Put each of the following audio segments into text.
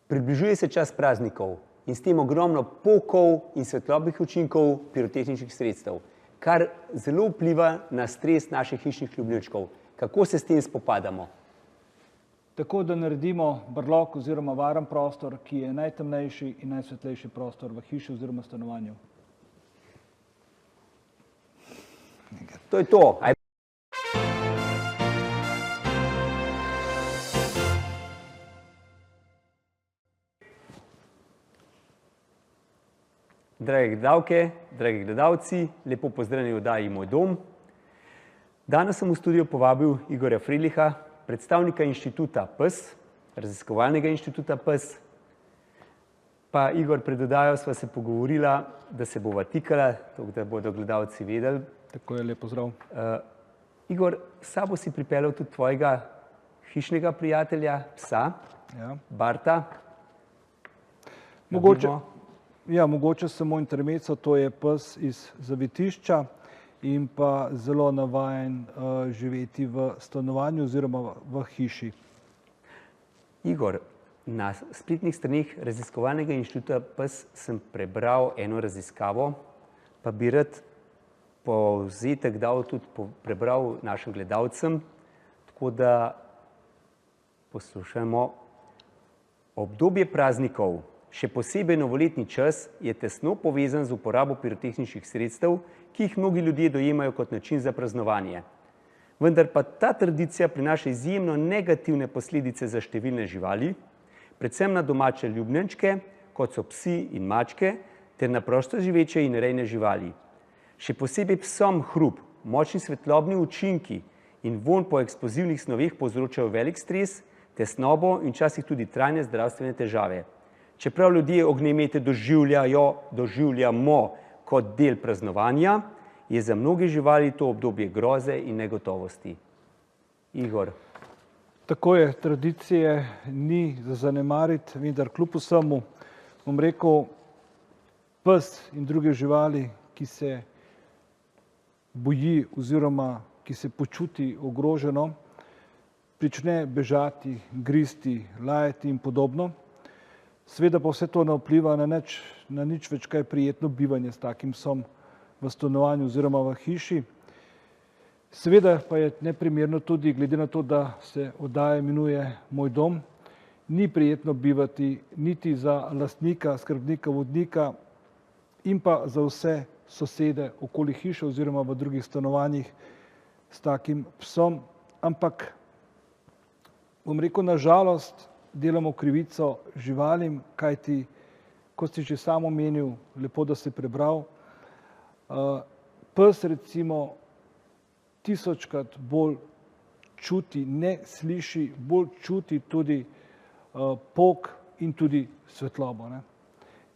Približuje se čas praznikov in s tem ogromno pokov in svetlobnih učinkov pirotehničnih sredstev, kar zelo vpliva na stres naših hišnih ljubljenčkov. Kako se s tem spopadamo? Tako da naredimo brlog oziroma varen prostor, ki je najtemnejši in najsvetlejši prostor v hiši oziroma stanovanju. To je to. Drage gledalke, dragi gledalci, lepo pozdravljeni v oddaji Moj dom. Danes sem v studio povabil Igorja Freliha, predstavnika inštituta PES, raziskovalnega inštituta PES. Pa Igor, pred oddajo sva se pogovorila, da se bova tikala, tako da bodo gledalci vedeli. Tako je, lep pozdrav. Igor, s sabo si pripeljal tudi tvojega hišnega prijatelja, psa, Barta. Mogoče samo intermezzo, to je pes iz zavetišča in pa zelo navajen živeti v stanovanju oziroma v hiši. Igor, na spletnih straneh raziskovalnega inštituta PES sem prebral eno raziskavo, pa bi rad povzetek dal tudi prebral našim gledalcem, tako da poslušamo. Obdobje praznikov, še posebej novoletni čas, je tesno povezan z uporabo pirotehničnih sredstev, ki jih mnogi ljudje dojemajo kot način za praznovanje. Vendar pa ta tradicija prinaša izjemno negativne posledice za številne živali, predvsem na domače ljubljenčke, kot so psi in mačke, ter na prosto živeče in rejne živali. Še posebej psom hrup, močni svetlobni učinki in vonj po eksplozivnih snoveh povzročajo velik stres, tesnobo in včasih tudi trajne zdravstvene težave. Čeprav ljudje ognjemete doživljamo kot del praznovanja, je za mnoge živali to obdobje groze in negotovosti. Igor. Tako je, tradicije ni za zanemariti, vendar kljub vsemu, bom rekel, pes in druge živali, ki se boji oziroma ki se počuti ogroženo, prične bežati, gristi, lajati in podobno. Seveda pa vse to ne vpliva na nič več kaj prijetno bivanje s takim psom v stanovanju oziroma v hiši. Seveda pa je neprimerno tudi, glede na to, da se oddaja imenuje Moj dom, ni prijetno bivati niti za lastnika, skrbnika, vodnika in pa za vse sosede okoli hiše oziroma v drugih stanovanjih s takim psom, ampak bom rekel, na žalost delamo krivico živalim, kajti, kot si že sam omenil, lepo, da si prebral, pes recimo tisočkrat bolj čuti, ne sliši, bolj čuti tudi pok in tudi svetlobo.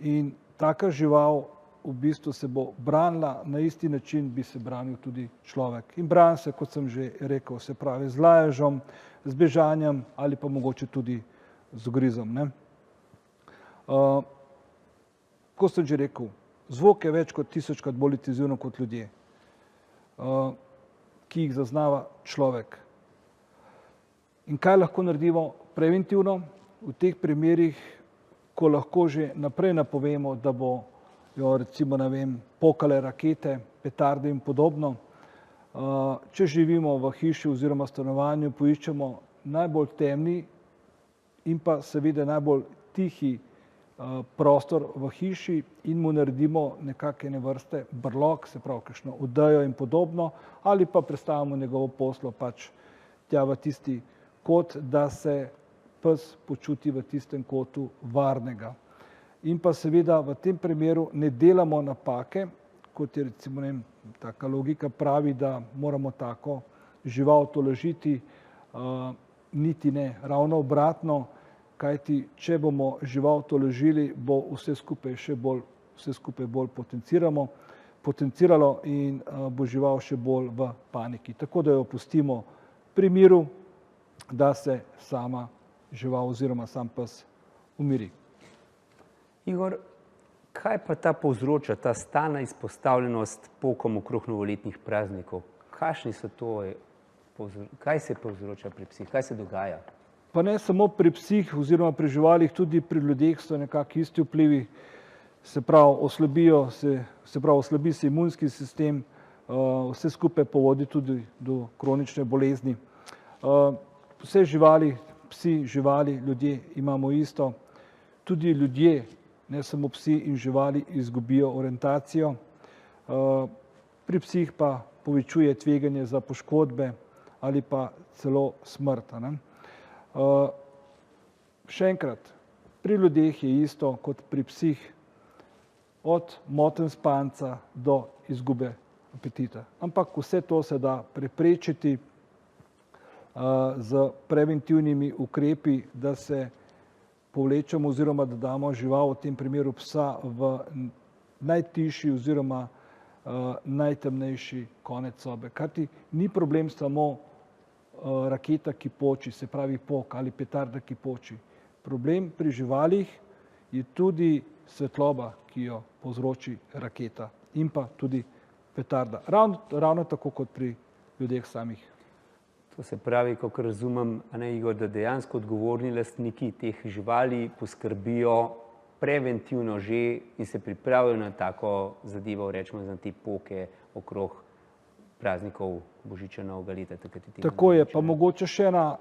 In taka žival v bistvu se bo branila, na isti način bi se branil tudi človek. In brani se, kot sem že rekel, se pravi z laježem, z bežanjem ali pa mogoče tudi z ugrizom. Kot sem že rekel, zvok je več kot tisočkrat bolj intenziven kot ljudje, ki jih zaznava človek. In kaj lahko naredimo preventivno v teh primerih, ko lahko že naprej napovemo, da bojo recimo, ne vem, pokale rakete, petarde in podobno. Če živimo v hiši oziroma stanovanju, poiščemo najbolj temni in pa seveda najbolj tihi prostor v hiši in mu naredimo nekakšne vrste brlog, se pravi kakšno odejo in podobno, ali pa prestavimo njegovo poslo pač tja v tisti kot, da se pes počuti v tistem kotu varnega. In pa seveda v tem primeru ne delamo napake, kot je recimo, ne vem, taka logika pravi, da moramo tako žival tolažiti, niti ne, ravno obratno, kajti če bomo žival tolažili, bo vse skupaj bolj potenciralo in bo žival še bolj v paniki. Tako da jo pustimo pri miru, da se sama žival oziroma sam pes umiri. Igor, kaj pa ta povzroča, ta stalna izpostavljenost pokom okrog novoletnih praznikov? Kakšni so to, kaj se povzroča pri psih, kaj se dogaja? Pa ne samo pri psih oziroma pri živalih, tudi pri ljudeh so nekako isti vplivi, se pravi, oslabi se imunski sistem, vse skupaj povodi tudi do kronične bolezni. Vse živali, psi, živali, ljudje imamo isto. Tudi ljudje, ne samo psi in živali, izgubijo orientacijo. Pri psih pa povečuje tveganje za poškodbe ali pa celo smrt. Še enkrat, pri ljudeh je isto kot pri psih, od motenj spanca do izgube apetita. Ampak vse to se da preprečiti z preventivnimi ukrepi, da se povlečemo oziroma da damo žival, v tem primeru psa, v najtišji oziroma najtemnejši konec sobe. Kajti ni problem samo raketa, ki poči, se pravi pok, ali petarda, ki poči. Problem pri živalih je tudi svetloba, ki jo povzroči raketa, in pa tudi petarda. Ravno tako kot pri ljudeh samih. To se pravi, kot razumem, Igor, da dejansko odgovorni lastniki teh živali poskrbijo preventivno že in se pripravijo na tako zadevo, rečemo za te poke okrog praznikov Božiča, Novega leta. Tako je, pa mogoče še ena,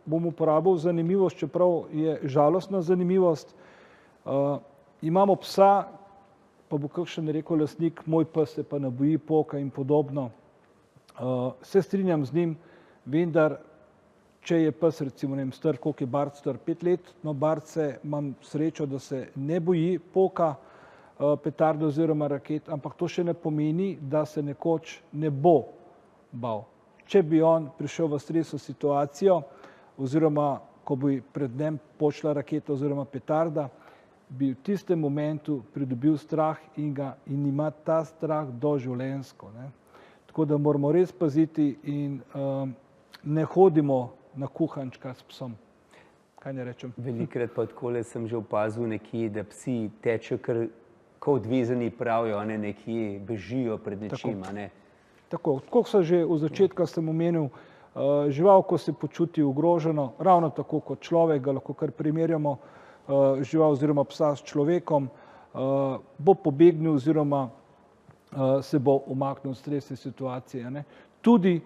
bom uporabil zanimivost, čeprav je žalostna zanimivost. Imamo psa, pa bo kakšen rekel lastnik, moj pes se pa ne boji poka in podobno. Se strinjam z njim, vendar, če je pes recimo star, koliko je Bart star, 5 let, no Bart se, imam srečo, da se ne boji poka, petarde oziroma raket, ampak to še ne pomeni, da se nekoč ne bo bal. Če bi on prišel v stresno situacijo oziroma ko bi pred njem počela raketa oziroma petarda, bi v tistem momentu pridobil strah in ima ta strah doživljenjsko. Tako da moramo res paziti in ne hodimo na kuhančka s psom. Kaj ne rečem? Velikrat pa takole sem že opazil nekje, da psi tečejo kar odvezani, pravijo, nekje bežijo pred nečim. Tako, kot sem že v začetku omenil, žival, ko se počuti ogroženo, ravno tako kot človek, ga lahko kar primerjamo, žival oziroma psa s človekom, bo pobegnil oziroma se bo umaknil iz stresne situacije, tudi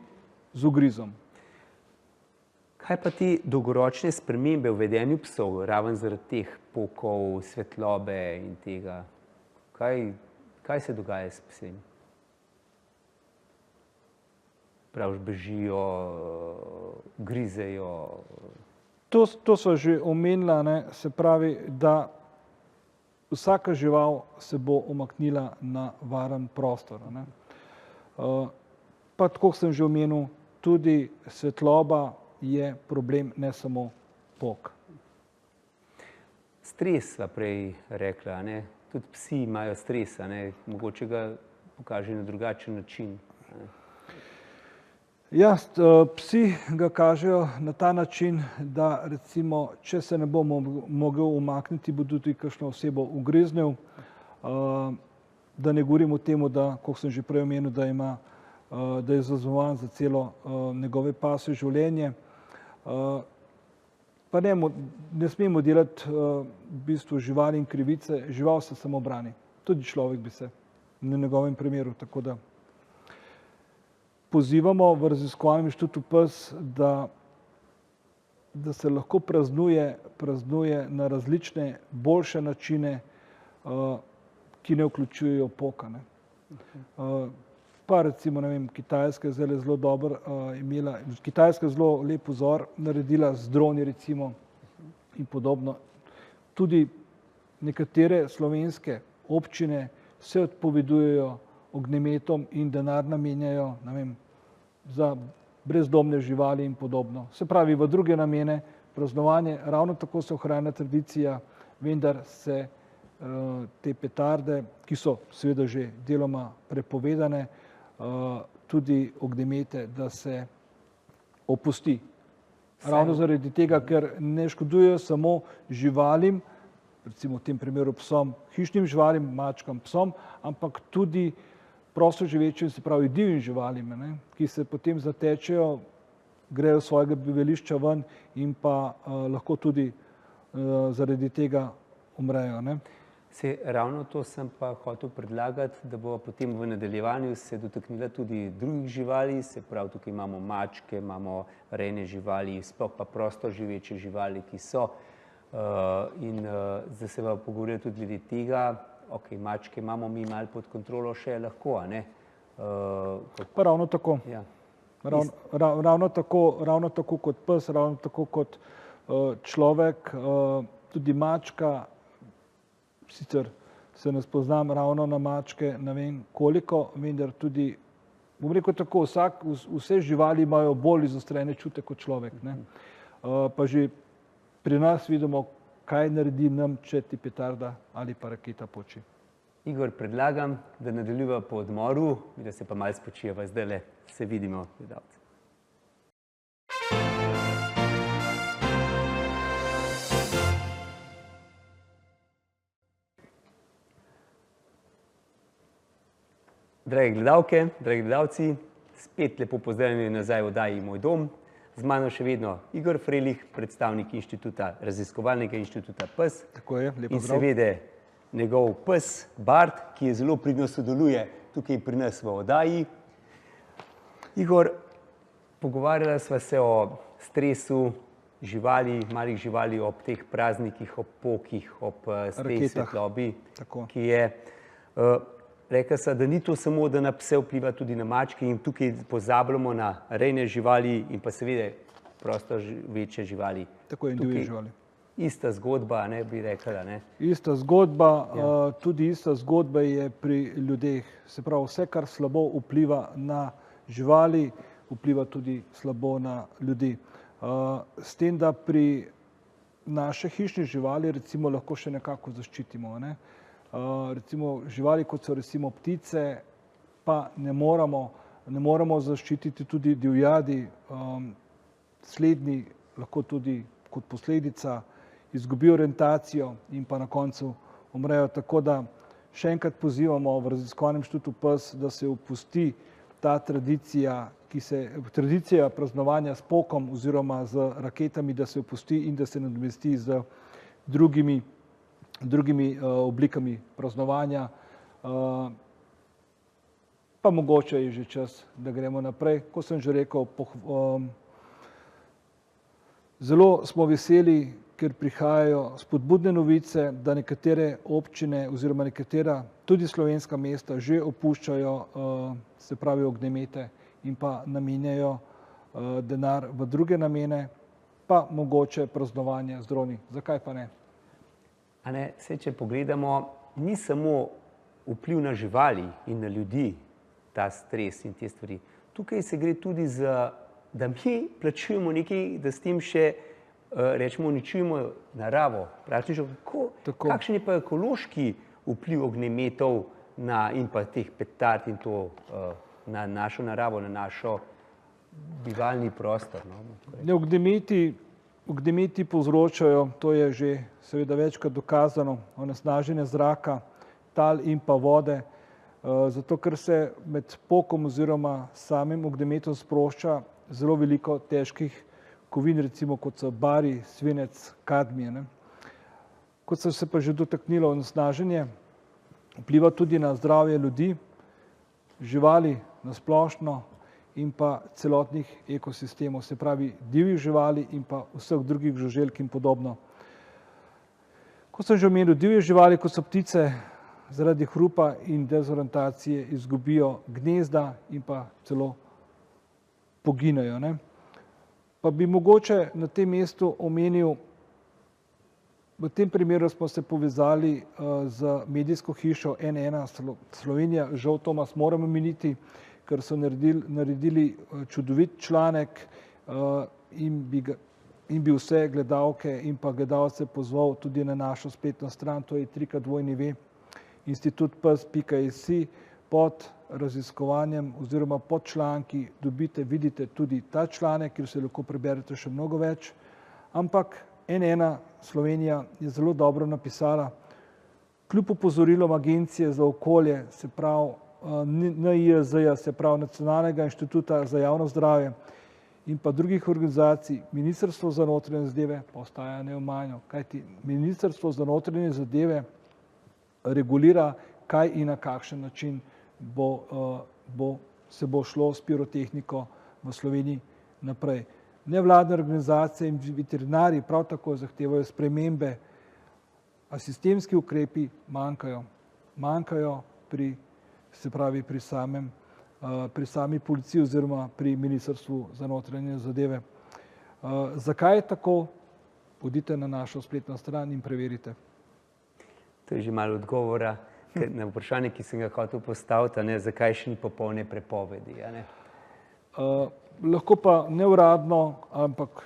z ugrizom. Kaj pa te dolgoročne spremembe v vedenju psov, raven zaradi teh pokov, svetlobe in tega? Kaj se dogaja s psi? Praviš, bežijo, grizejo? To so že omenila, se pravi, da vsaka žival se bo umaknila na varen prostor. Pa tako sem že omenil, tudi svetloba je problem, ne samo pok. Stres sva prej rekla, tudi psi imajo stres, mogoče ga pokaže na drugačen način. Ja, psi ga kažejo na ta način, da recimo, če se ne bo mogel umakniti, bo tudi kakšno osebo ugriznil. Da ne govorim o tem, da, kot sem že prej omenil, da je zaznovan za celo njegove pasje življenje. Pa ne smemo delati v bistvu živalim krivice, žival se samo brani. Tudi človek bi se na njegovem primeru, tako da pozivamo v raziskovalnem inštitutu PES, da se lahko praznuje na različne boljše načine, ki ne vključujejo poka. Pa recimo, Kitajska je zdaj zelo dobro imela, Kitajska je zelo lep vzor naredila z droni recimo in podobno. Tudi nekatere slovenske občine se odpovedujejo ognjemetom in denar namenjajo, za brezdomne živali in podobno. Se pravi, v druge namene praznovanje, ravno tako se ohranja tradicija, vendar se te petarde, ki so seveda že deloma prepovedane, tudi ognjemete, da se opusti. Ravno zaradi tega, ker ne škodujejo samo živalim, recimo v tem primeru psom, hišnim živalim, mačkam, psom, ampak tudi prostoživečim, se pravi divjim živalim, ki se potem zatečejo grejo svojega bivališča ven in pa lahko tudi zaradi tega umrejo. Ne? Ravno to sem pa hotel predlagati, da bo potem v nadaljevanju se dotaknila tudi drugih živali, se pravi, tukaj imamo mačke, imamo rejne živali, sploh pa prosto živeče živali, ki so. In zdaj se bomo pogovorili tudi glede tega, ok, mačke imamo mi malo pod kontrolo še lahko, a ne? Pa ravno tako. Ja. Ravno tako kot pes, ravno tako kot človek, tudi mačka. Sicer se ne spoznam ravno na mačke, ne vem koliko, vendar tudi, bom rekel tako, vse živali imajo bolj izostrene čute kot človek. Ne? Pa že pri nas vidimo, kaj naredi nam, če ti petarda ali pa raketa poči. Igor, predlagam, da nadaljujeva po odmoru, da se pa malo spočijeva. Zdajle se vidimo, gledalci. Drage gledalke, dragi gledalci, spet lepo pozdravljeni nazaj v oddaji Moj dom. Z mano še vedno Igor Frelih, predstavnik raziskovalnega inštituta PES. Tako je, lepo in zdrav. seveda njegov pes Bart, ki je zelo pridno sodeluje tukaj pri nas v oddaji. Igor, pogovarjala sva se o stresu živali, malih živali ob teh praznikih, ob pokih, ob tej svetlobi, ki je. Rekla sva, da ni to samo, da na pse vpliva tudi na mačke in tukaj pozabljamo na rejne živali in pa seveda prosto večje živali. Tako je, divje živali. Ista zgodba, ne bi rekla, ne? Ista zgodba, tudi ista zgodba je pri ljudeh. Se pravi, vse, kar slabo vpliva na živali, vpliva tudi slabo na ljudi. S tem, da pri naše hišne živali recimo lahko še nekako zaščitimo, ne? Recimo živali, kot so recimo ptice, pa ne moramo zaščititi tudi divjadi. Slednji lahko tudi kot posledica izgubijo orientacijo in pa na koncu umrejo. Tako da še enkrat pozivamo v raziskovalnem inštitutu PES, da se opusti ta tradicija, tradicija praznovanja s pokom oziroma z raketami, da se opusti in da se nadomesti z drugimi oblikami praznovanja. Pa mogoče je že čas, da gremo naprej. Kot sem že rekel, zelo smo veseli, ker prihajajo spodbudne novice, da nekatere občine oziroma nekatera tudi slovenska mesta že opuščajo, se pravi, ognjemete in pa namenjajo denar v druge namene, pa mogoče praznovanje z droni. Zakaj pa ne? A ne, saj če pogledamo, ni samo vpliv na živali in na ljudi, ta stres in te stvari. Tukaj se gre tudi za, da mi plačujemo nekaj, da s tem še, rečemo, uničujemo naravo. Praktično, kakšen je pa ekološki vpliv ognjemetov in pa teh petard in to na našo naravo, na našo bivalni prostor? Ognjemeti povzročajo, to je že seveda večkrat dokazano, onesnaženje zraka, tal in pa vode, zato ker se med pokom oziroma samim ognjemetom sprošča zelo veliko težkih kovin, recimo kot so bari, svinec, kadmij. Kot sem se pa že dotaknila, onesnaženje vpliva tudi na zdravje ljudi, živali na splošno in pa celotnih ekosistemov, se pravi divjih živali in pa vseh drugih žuželk in podobno. Kot sem že omenil, divje živali, kot so ptice, zaradi hrupa in dezorientacije izgubijo gnezda in pa celo poginejo. Pa bi mogoče na tem mestu omenil, v tem primeru smo se povezali z medijsko hišo N1 Slovenija, žal Tomas moram omeniti, ker so naredili čudovit članek in bi vse gledalke in pa gledalce pozval tudi na našo spletno stran, to je www.institutpes.si. Pod raziskovanjem oziroma pod članki vidite tudi ta članek, kjer se lahko preberete še mnogo več. Ampak N1 Slovenija je zelo dobro napisala, kljub opozorilom Agencije za okolje, se pravi NIJZ, se pravi Nacionalnega inštituta za javno zdravje in pa drugih organizacij, Ministrstvo za notranje zadeve pa ostaja neomajno, kajti Ministrstvo za notranje zadeve regulira, kaj in na kakšen način se bo šlo s pirotehniko v Sloveniji naprej. Nevladne organizacije in veterinarji prav tako zahtevajo spremembe, a sistemski ukrepi manjkajo. Manjkajo pri sami policiji oziroma pri Ministrstvu za notranje zadeve. Zakaj je tako? Pojdite na našo spletno stran in preverite. To je že malo odgovora na vprašanje, ki sem ga hotel postaviti, zakaj še ni popolne prepovedi. Lahko pa neuradno, ampak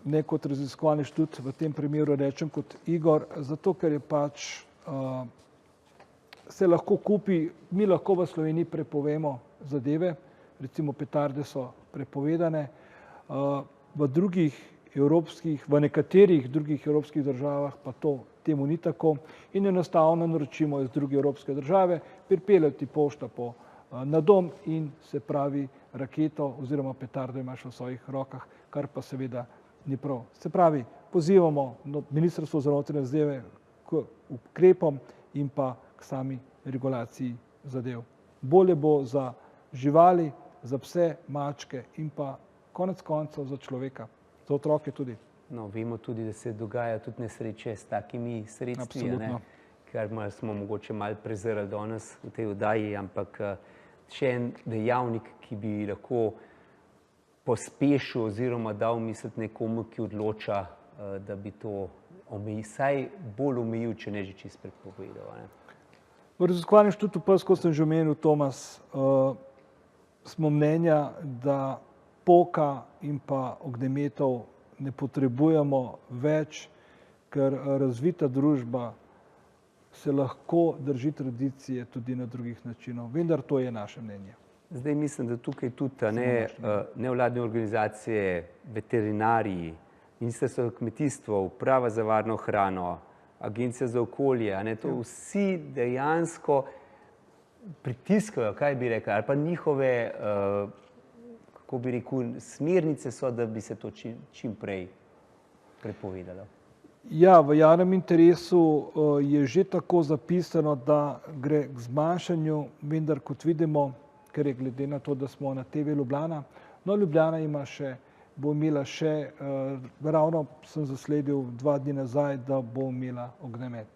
ne kot raziskovalni inštitut v tem primeru rečem kot Igor, zato ker je pač se lahko kupi, mi lahko v Sloveniji prepovemo zadeve, recimo petarde so prepovedane, v nekaterih drugih evropskih državah pa temu ni tako in enostavno naročimo iz druge evropske države, pripelje ti pošta na dom in se pravi raketo oziroma petardo imaš v svojih rokah, kar pa seveda ni prav. Se pravi, pozivamo Ministrstvo za notranje zadeve k ukrepom in pa k sami regulaciji zadev. Bolje bo za živali, za pse, mačke in pa konec koncev za človeka, za otroke tudi. No, vemo tudi, da se dogaja tudi nesreče s takimi sredstvi, kar smo mogoče malo prezrli danes v tej oddaji, ampak še en dejavnik, ki bi lahko pospešil oziroma dal misliti nekomu, ki odloča, da bi to vsaj bolj omejil, če ne že čisto prepovedal. V raziskovalnem inštitutu PES, kot sem že omenil, Tomas, smo mnenja, da poka in pa ognjemetov ne potrebujemo več, ker razvita družba se lahko drži tradicije tudi na drugih načinov, vendar to je naše mnenje. Zdaj mislim, da tukaj tudi nevladne organizacije, veterinarji, Ministrstvo za kmetijstvo, Uprava za varno hrano, Agencija za okolje, to vsi dejansko pritiskajo, kaj bi rekel, ali pa njihove, kako bi rekel, smernice so, da bi se to čim prej prepovedalo. Ja, v javnem interesu je že tako zapisano, da gre k zmanjšanju, vendar kot vidimo, ker je glede na to, da smo na TV Ljubljana, no Ljubljana bo imela še, ravno sem zasledil 2 dni nazaj, da bo imela ognjemet.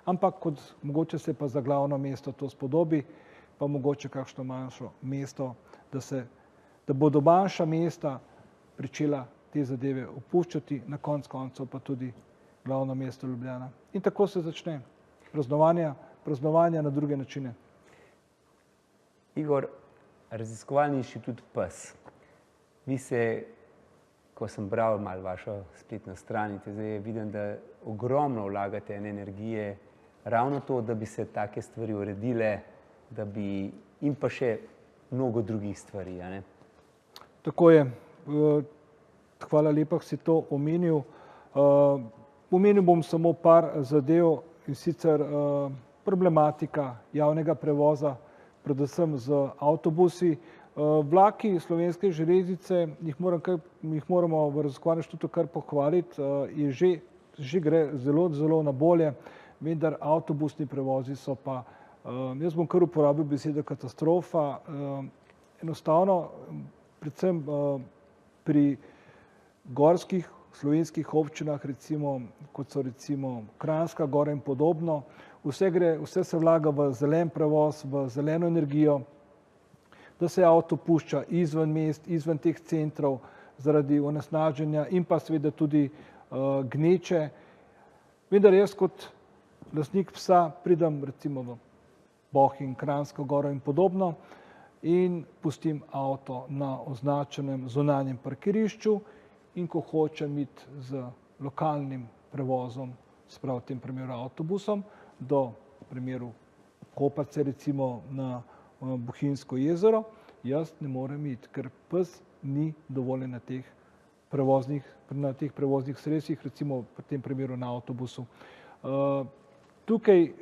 Ampak mogoče se pa za glavno mesto to spodobi, pa mogoče kakšno manjšo mesto, da bodo manjša mesta pričela te zadeve opuščati, na konec koncev pa tudi glavno mesto Ljubljana. In tako se začne praznovanja na druge načine. Igor, raziskovalni inštitut PES. Vi se, ko sem bral malo vašo spletno stran, zdaj vidim, da ogromno vlagate energije ravno to, da bi se take stvari uredile, in pa še mnogo drugih stvari. Tako je. Hvala lepa, si to omenil. Omenil bom samo par zadev, in sicer problematika javnega prevoza, predvsem z avtobusi. Vlaki Slovenske železnice, jih moramo v raziskovalnem inštitutu kar pohvaliti, že gre zelo, zelo na bolje, vendar avtobusni prevozi so pa, jaz bom kar uporabil besedo katastrofa, enostavno, predvsem pri gorskih slovenskih občinah, kot so recimo Kranjska Gora in podobno, vse se vlaga v zelen prevoz, v zeleno energijo, da se avto pušča izven mest, izven teh centrov zaradi onesnaženja in pa seveda tudi gneče. Vendar jaz kot lastnik psa pridem recimo v Bohinj, Kranjsko Goro in podobno in pustim avto na označenem zunanjem parkirišču in ko hočem iti z lokalnim prevozom, se pravi v tem primeru avtobusom, do primeru Kopace recimo na Bohinjsko jezero, jaz ne morem iti, ker pes ni dovoljen na teh prevoznih sredstvih, recimo v tem primeru na avtobusu. Tukaj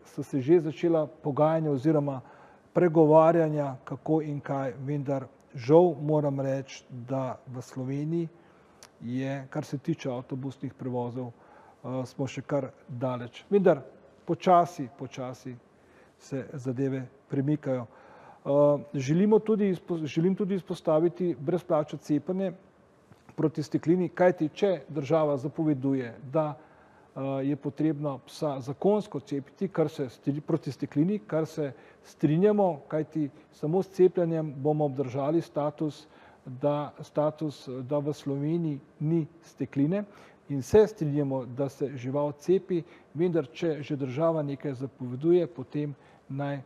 so se že začela pogajanja oziroma pregovarjanja, kako in kaj, vendar žal moram reči, da v Sloveniji je, kar se tiče avtobusnih prevozov, smo še kar daleč. Vendar počasi se zadeve premikajo. Želim tudi izpostaviti brezplačno cepljenje proti steklini, kajti če država zapoveduje, da je potrebno psa zakonsko cepiti proti steklini, kar se strinjamo, kajti samo s cepljenjem bomo obdržali status, da v Sloveniji ni stekline, in se strinjamo, da se žival cepi, vendar če že država nekaj zapoveduje, potem naj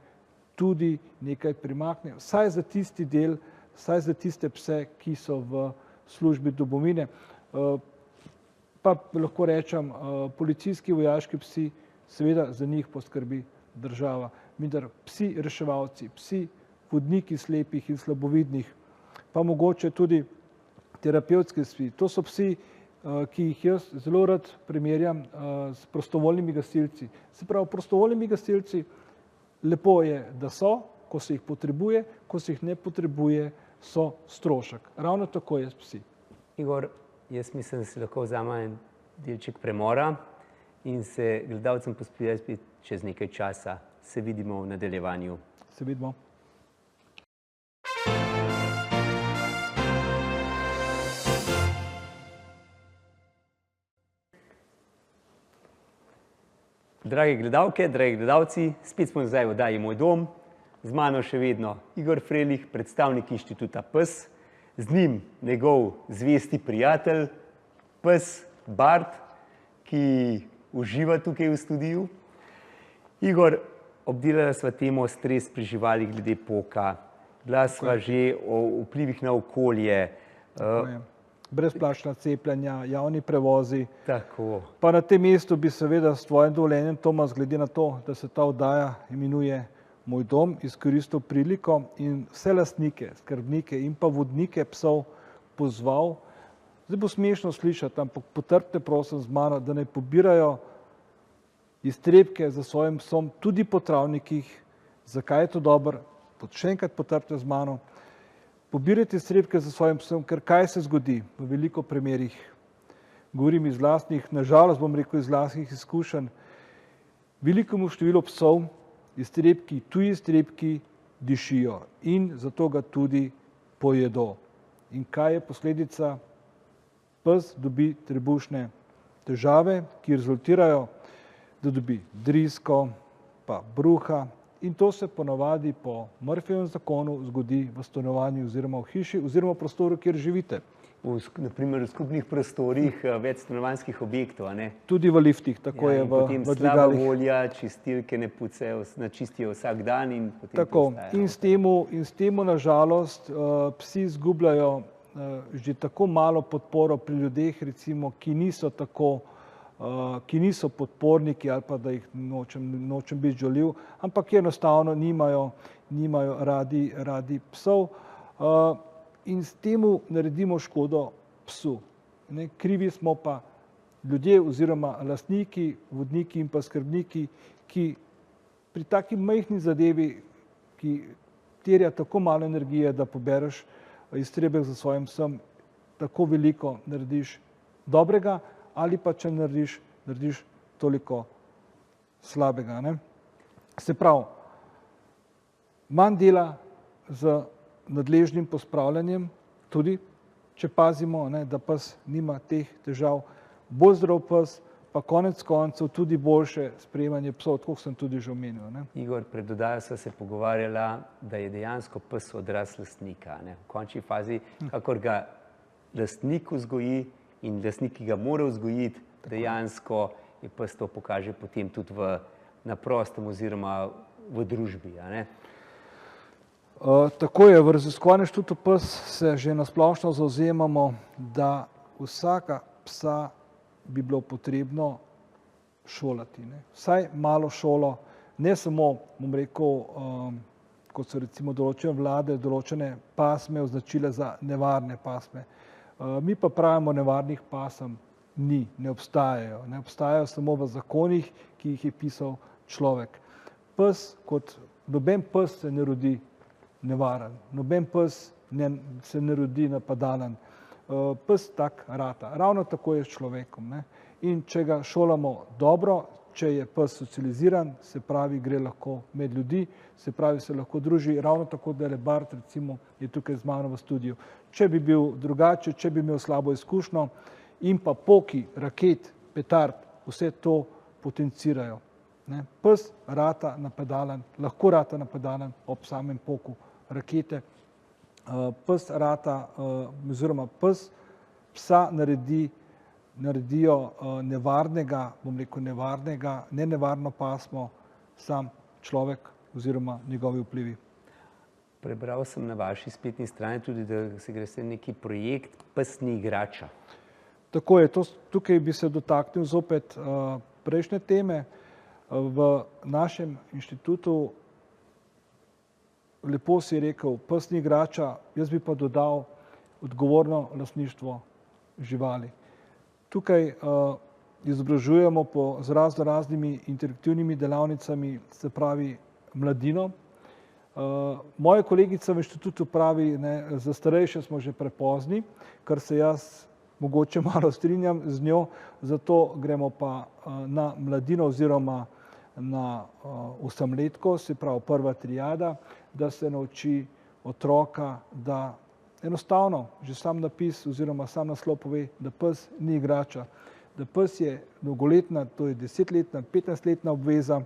tudi nekaj primakne, vsaj za tisti del, vsaj za tiste pse, ki so v službi domovine. Pa lahko rečem, policijski, vojaški psi, seveda za njih poskrbi država. Vendar psi reševalci, psi vodniki slepih in slabovidnih, pa mogoče tudi terapevtski psi, to so psi, ki jih jaz zelo rad primerjam s prostovoljnimi gasilci. Se pravi, prostovoljnimi gasilci, lepo je, da so, ko se jih potrebuje, ko se jih ne potrebuje, so strošek. Ravno tako je s psi. Igor, jaz mislim, da si lahko vzame en delček premora in se gledalcem pospredaj spet čez nekaj časa. Se vidimo v nadaljevanju. Se vidimo. Drage gledalke, dragi gledalci, spet smo nazaj v oddaji Moj dom. Z mano še vedno Igor Frelih, predstavnik Inštituta Pes, z njim njegov zvesti prijatelj, pes Bart, ki uživa tukaj v studiu. Igor, obdelala sva temo stres pri živalih glede poka. Bila sva že o vplivih na okolje. Brezplačna cepljenja, javni prevozi. Tako. Pa na tem mestu bi seveda s tvojim dovoljenjem, Tomas, glede na to, da se ta oddaja imenuje Moj dom, izkoristil priliko in vse lastnike, skrbnike in pa vodnike psov pozval, zdaj bo smešno slišati, ampak potrpite prosim z mano, da naj pobirajo iztrebke za svojim psom tudi po travnikih. Zakaj je to dobro? Še enkrat potrpite z mano. Pobirajte iztrebke za svojim psom, ker kaj se zgodi v veliko primerih? Govorim iz lastnih, nažalost bom rekel iz lastnih izkušenj. Velikemu številu psov iztrebki, tuji iztrebki dišijo in zato ga tudi pojedo. In kaj je posledica? Pes dobi trebušne težave, ki rezultirajo, da dobi drisko, pa bruha, in to se ponavadi po Murphyjevem zakonu zgodi v stanovanju oziroma v hiši oziroma v prostoru, kjer živite. Naprimer v skupnih prostorih večstanovanjskih objektov, a ne? Tudi v liftih, tako je v dvigalih. Potem slaba volja, čistilke ne pucajo, načistijo vsak dan in potem tako. In s temu nažalost psi izgubljajo že tako malo podporo pri ljudeh, recimo, ki niso podporniki ali pa da jih nočem biti žaljiv, ampak enostavno nimajo radi psov. In s temu naredimo škodo psu. Krivi smo pa ljudje oziroma lastniki, vodniki in pa skrbniki, ki pri taki majhni zadevi, ki terja tako malo energije, da pobereš iztrebek za svojim psom, tako veliko narediš dobrega, ali pa če narediš toliko slabega. Se pravi, manj dela z nadležnim pospravljanjem, tudi če pazimo, da pes nima teh težav, bolj zdrav pes, pa konec koncev tudi boljše sprejemanje psov, tako sem tudi že omenil. Igor, pred oddajo sva se pogovarjala, da je dejansko pes odraz lastnika. V končni fazi, kakor ga lastnik vzgoji in lastnik, ki ga mora vzgojiti, dejansko je pes to pokaže potem tudi na prostem oziroma v družbi. Tako je, v raziskovanju Inštituta Pes se že nasplošno zavzemamo, da vsaka psa bi bilo potrebno šolati. Vsaj malo šolo, ne samo, bom rekel, kot so recimo določene vlade, določene pasme označile za nevarne pasme. Mi pa pravimo, nevarnih pasem ni, ne obstajajo. Ne obstajajo samo v zakonih, ki jih je pisal človek. Pes, kot noben pes se ne rodi nevaren. Noben pes se ne rodi napadalen. Pes tak rata. Ravno tako je s človekom. Ne? In če ga šolamo dobro, če je pes socializiran, se pravi, gre lahko med ljudi, se pravi, se lahko druži, ravno tako, da Bart recimo je tukaj z mano v studiu. Če bi bil drugače, če bi imel slabo izkušnjo in pa poki, raket, petard, vse to potencirajo. Ne? Pes rata napadalen, lahko rata napadalen ob samem poku rakete. Pes rata, oziroma psa naredijo nevarnega, bom rekel nevarnega, ne nevarno pasmo, sam človek oziroma njegovi vplivi. Prebral sem na vaši spletni strani tudi, da se greste neki projekt Pes ni igrača. Tako je, tukaj bi se dotaknil zopet prejšnje teme. V našem inštitutu, lepo si rekel, pes ni igrača, jaz bi pa dodal odgovorno lastništvo živali. Tukaj izobražujemo z raznimi interaktivnimi delavnicami, se pravi mladino. Moja kolegica v inštitutu pravi, za starejše smo že prepozni, kar se jaz mogoče malo strinjam z njo, zato gremo pa na mladino oziroma na osemletko, se pravi prva triada, da se nauči otroka, da enostavno že sam napis oziroma sam naslov pove, da pes ni igrača, da pes je dolgoletna, to je 10-letna, 15-letna obveza,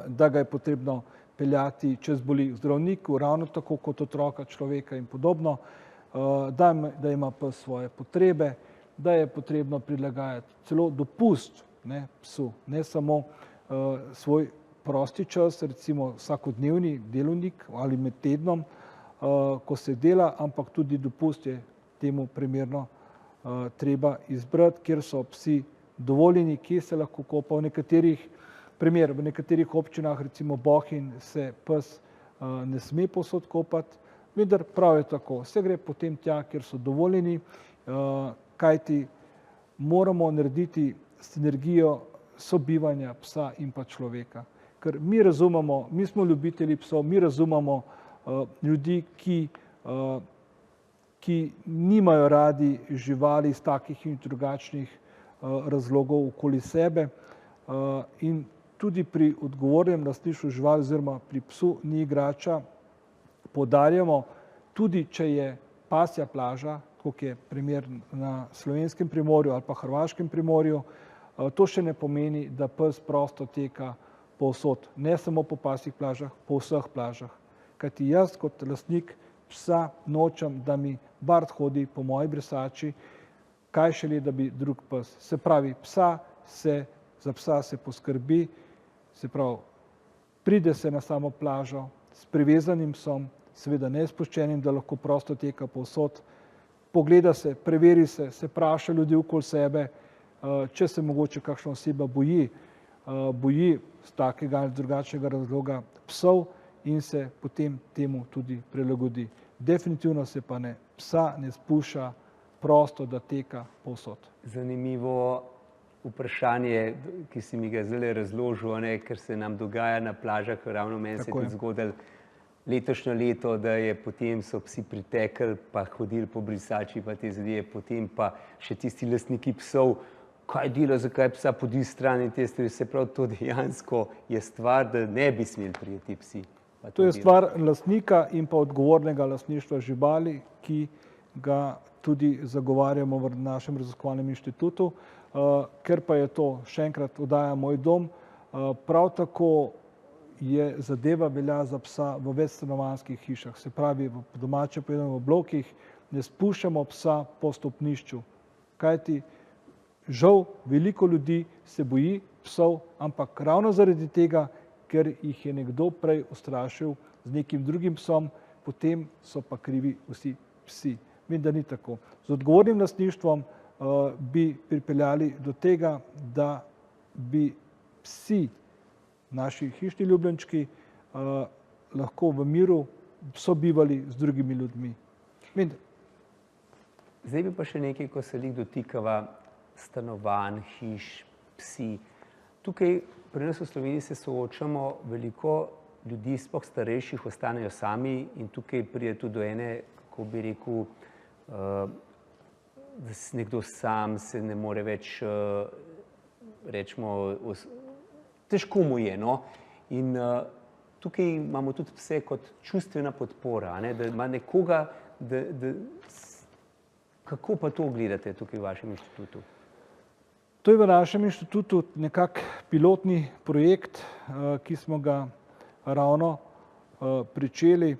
da ga je potrebno peljati, če zboli zdravniku, ravno tako kot otroka, človeka in podobno, da ima pes svoje potrebe, da je potrebno prilagajati celo dopust psu, ne samo svoj prosti čas, recimo vsakodnevni delovnik ali med tednom, ko se dela, ampak tudi dopust je temu primerno treba izbrati, kjer so psi dovoljeni, kje se lahko kopa. V nekaterih občinah, recimo Bohinj, se pes ne sme povsod kopati, vendar prav je tako. Se gre potem tja, kjer so dovoljeni, kajti moramo narediti sinergijo sobivanja psa in pa človeka. Ker mi razumemo, mi smo ljubitelji psov, mi razumemo ljudi, ki nimajo radi živali iz takih in drugačnih razlogov okoli sebe, in tudi pri odgovornem lastništvu živali oziroma pri psu ni igrača poudarjamo, tudi če je pasja plaža, kot je primer na Slovenskem primorju ali pa Hrvaškem primorju, to še ne pomeni, da pes prosto teka povsod, ne samo po pasjih plažah, po vseh plažah. Kajti jaz kot lastnik psa nočem, da mi Bart hodi po moji brisači, kaj šele, da bi drug pes. Se pravi, za psa se poskrbi, se pravi, pride se na samo plažo s privezanim psom, seveda nespuščenim, da lahko prosto teka povsod, pogleda se, preveri se, se vpraša ljudi okoli sebe, če se mogoče kakšna oseba boji z takega ali drugačnega razloga psov in se potem temu tudi prilagodi. Definitivno se pa psa ne spušča prosto, da teka povsod. Zanimivo vprašanje, ki si mi ga zdaj razložil, ker se nam dogaja na plažah, ravno meni se je tudi zgodilo letošnje leto, da potem so psi pritekli pa hodili po brisači pa te zadeve, potem pa še tisti lastniki psov, kaj dela, zakaj psa podi stran in te stvari, se pravi, to dejansko je stvar, da ne bi smeli priti psi. To je stvar lastnika in pa odgovornega lastništva živali, ki ga tudi zagovarjamo v našem raziskovalnem inštitutu, ker pa je to, še enkrat, oddaja Moj dom, prav tako je zadeva velja za psa v večstanovanjskih hišah, se pravi v domače povedano v blokih, ne spuščamo psa po stopnišču, kajti žal veliko ljudi se boji psov, ampak ravno zaradi tega, ker jih je nekdo prej ustrašil z nekim drugim psom, potem so pa krivi vsi psi. Vem, da ni tako. Z odgovornim lastništvom bi pripeljali do tega, da bi psi, naši hišni ljubljenčki, lahko v miru sobivali z drugimi ljudmi. Zdaj bi pa še nekaj, ko se dotikava stanovanj, hiš, psi. Tukaj pri nas v Sloveniji se soočamo veliko ljudi, sploh starejših, ostanejo sami in tukaj pride tudi do ene, kako bi rekel, da nekdo sam se ne more več, rečemo, težko mu je, no. In tukaj imamo tudi pse kot čustvena podpora, ne, da ima nekoga, kako pa to gledate tukaj v vašem inštitutu? To je v našem inštitutu nekak pilotni projekt, ki smo ga ravno pričeli.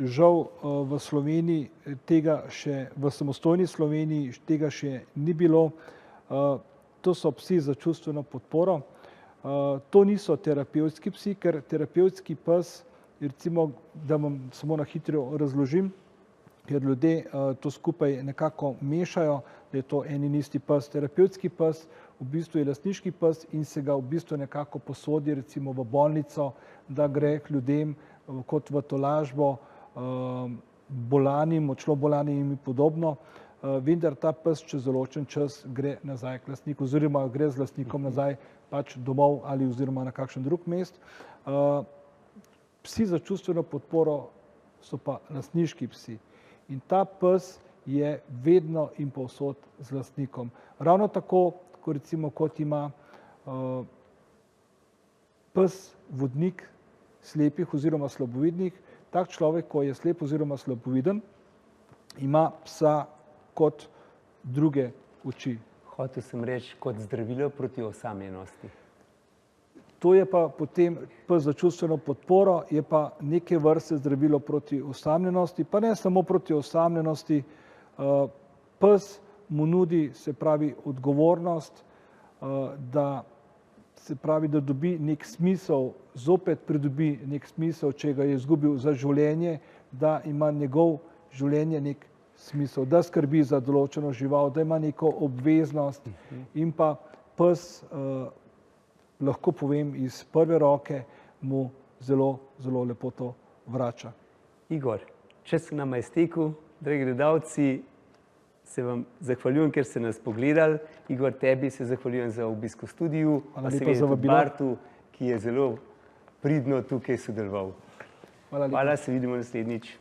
Žal v Sloveniji tega še, v samostojni Sloveniji tega še ni bilo. To so psi za čustveno podporo. To niso terapevtski psi, ker terapevtski pes, recimo, da vam samo na hitro razložim, ker ljudje to skupaj nekako mešajo, da je to en in isti pes. Terapevtski pes v bistvu je lastniški pes in se ga v bistvu nekako posodi recimo v bolnico, da gre k ljudem kot v tolažbo, bolanim, močno bolanim in podobno. Vendar ta pes čez določen čas gre nazaj k lastniku oziroma gre z lastnikom nazaj pač domov ali oziroma na kakšen drug mest. Psi za čustveno podporo so pa lastniški psi. In ta pes je vedno in povsod z lastnikom. Ravno tako, kot ima pes vodnik slepih oziroma slabovidnih, tak človek, ko je slep oziroma slaboviden, ima psa kot druge oči. Hotel sem reči, kot zdravilo proti osamljenosti. To je pa potem pes za čustveno podporo, je pa neke vrste zdravilo proti osamljenosti, pa ne samo proti osamljenosti. Pes mu nudi, se pravi, odgovornost, da dobi nek smisel, zopet pridobi nek smisel, če ga je izgubil za življenje, da ima njegov življenje nek smisel, da skrbi za določeno žival, da ima neko obveznost in pa pes, lahko povem iz prve roke, mu zelo, zelo lepo to vrača. Igor, čas nam je iztekel, dragi gledalci, se vam zahvaljujem, ker ste nas pogledali. Igor, tebi se zahvaljujem za obisk v studiu, pa seveda tudi Bartu, ki je zelo pridno tukaj sodeloval. Hvala, se vidimo naslednjič.